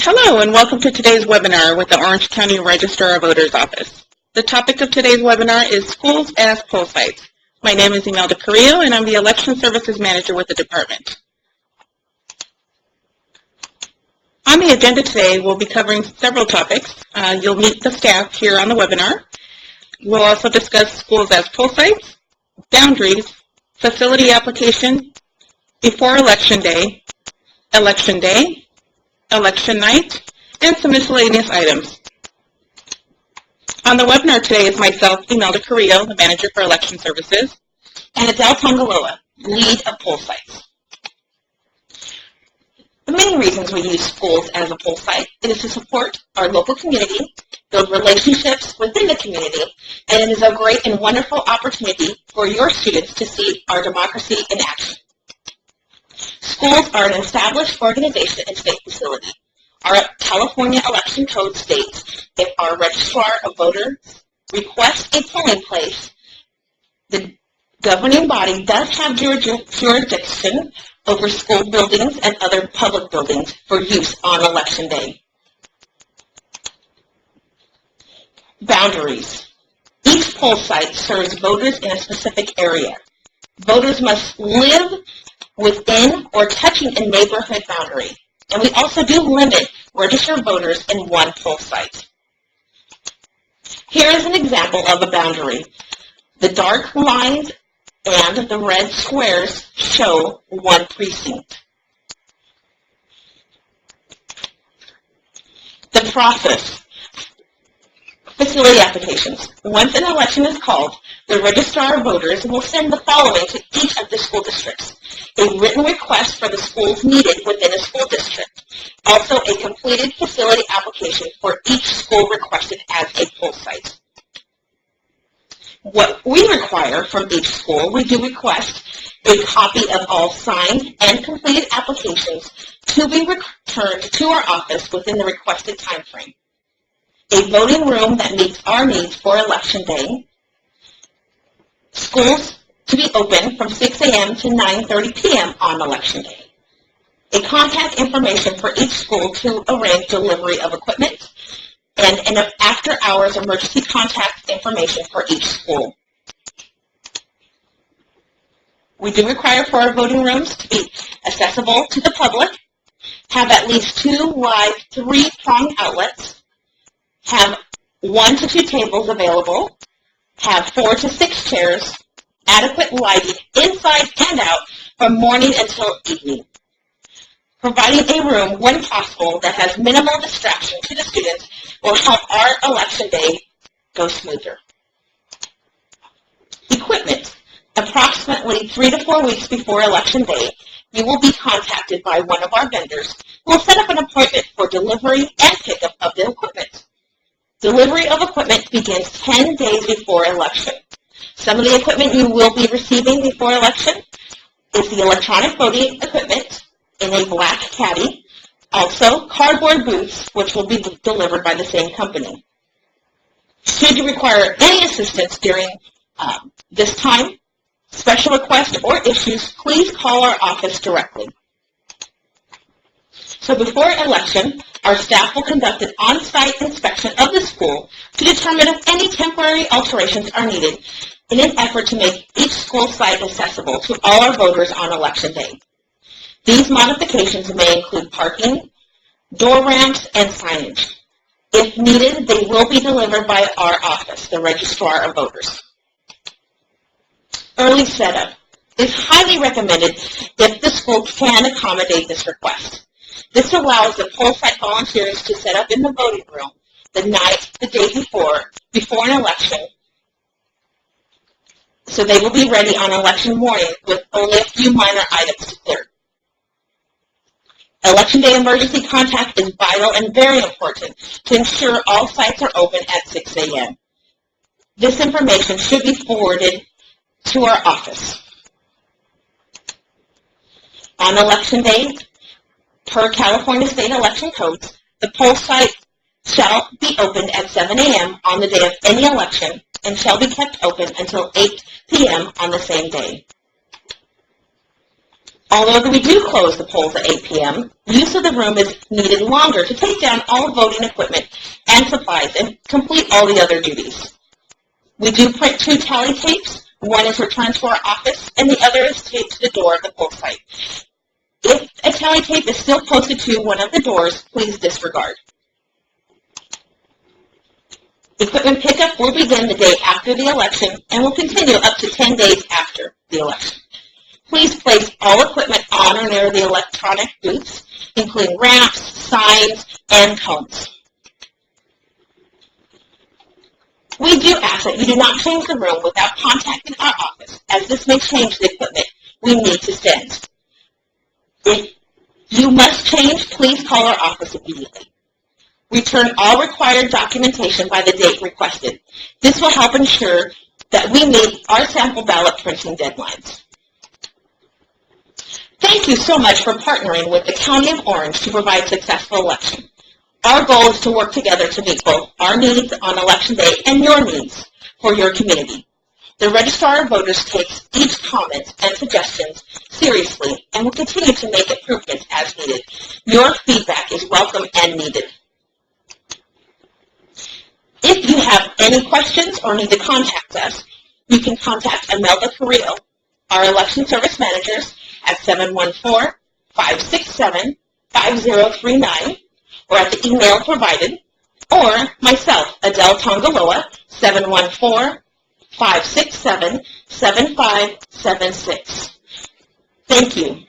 Hello and welcome to today's webinar with the Orange County Registrar of Voters office. The topic of today's webinar is schools as poll sites. My name is Imelda Carrillo and I'm the Election Services Manager with the department. On the agenda today, we'll be covering several topics. You'll meet the staff here on the webinar. We'll also discuss schools as poll sites, boundaries, facility application, before election day, election night, and some miscellaneous items. On the webinar today is myself, Imelda Carrillo, the Manager for Election Services, and Adele Tongaloa, Lead of Poll Sites. The main reasons we use schools as a poll site is to support our local community, build relationships within the community, and it is a great and wonderful opportunity for your students to see our democracy in action. Schools are an established organization and state facility. Our California Election Code states if our Registrar of Voters requests a polling place, the governing body does have jurisdiction over school buildings and other public buildings for use on election day. Boundaries. Each poll site serves voters in a specific area. Voters must live within or touching a neighborhood boundary. And we also do limit registered voters in one poll site. Here is an example of a boundary. The dark lines and the red squares show one precinct. The process. Facility applications. Once an election is called, the Registrar of Voters will send the following to each of the school districts. A written request for the schools needed within a school district. Also, a completed facility application for each school requested as a poll site. What we require from each school, we do request a copy of all signed and completed applications to be returned to our office within the requested time frame. A voting room that meets our needs for election day. Schools to be open from 6 a.m. to 9:30 p.m. on election day. A contact information for each school to arrange delivery of equipment, and an after-hours emergency contact information for each school. We do require for our voting rooms to be accessible to the public, have at least 2 wide 3-prong outlets, have 1 to 2 tables available, have 4 to 6 chairs, adequate lighting inside and out from morning until evening. Providing a room, when possible, that has minimal distraction to the students will help our election day go smoother. Equipment. Approximately 3 to 4 weeks before election day, you will be contacted by one of our vendors who will set up an appointment for delivery and pickup of the equipment. Delivery of equipment begins 10 days before election. Some of the equipment you will be receiving before election is the electronic voting equipment in a black caddy, also cardboard booths, which will be delivered by the same company. Should you require any assistance during this time, special requests or issues, please call our office directly. So before election, our staff will conduct an on-site inspection of the school to determine if any temporary alterations are needed in an effort to make each school site accessible to all our voters on election day. These modifications may include parking, door ramps, and signage. If needed, they will be delivered by our office, the Registrar of Voters. Early setup is highly recommended if the school can accommodate this request. This allows the poll site volunteers to set up in the voting room the night, the day before an election, so they will be ready on election morning with only a few minor items to clear. Election day emergency contact is vital and very important to ensure all sites are open at 6 a.m. This information should be forwarded to our office. On election day, per California State Election Codes, the poll site shall be opened at 7 a.m. on the day of any election and shall be kept open until 8 p.m. on the same day. Although we do close the polls at 8 p.m., use of the room is needed longer to take down all voting equipment and supplies and complete all the other duties. We do print 2 tally tapes. One is returned to our office, and the other is taped to the door of the poll site. If a tally tape is still posted to one of the doors, please disregard. Equipment pickup will begin the day after the election and will continue up to 10 days after the election. Please place all equipment on or near the electronic booths, including ramps, signs, and cones. We do ask that you do not change the room without contacting our office, as this may change the equipment we need to send. If you must change, please call our office immediately. Return all required documentation by the date requested. This will help ensure that we meet our sample ballot printing deadlines. Thank you so much for partnering with the County of Orange to provide successful election. Our goal is to work together to meet both our needs on Election Day and your needs for your community. The Registrar of Voters takes each comment and suggestions seriously and will continue to make improvements as needed. Your feedback is welcome and needed. If you have any questions or need to contact us, you can contact Imelda Carrillo, our Election Service Managers, at 714-567-5039, or at the email provided, or myself, Adele Tongaloa, 714-567-7576. Thank you.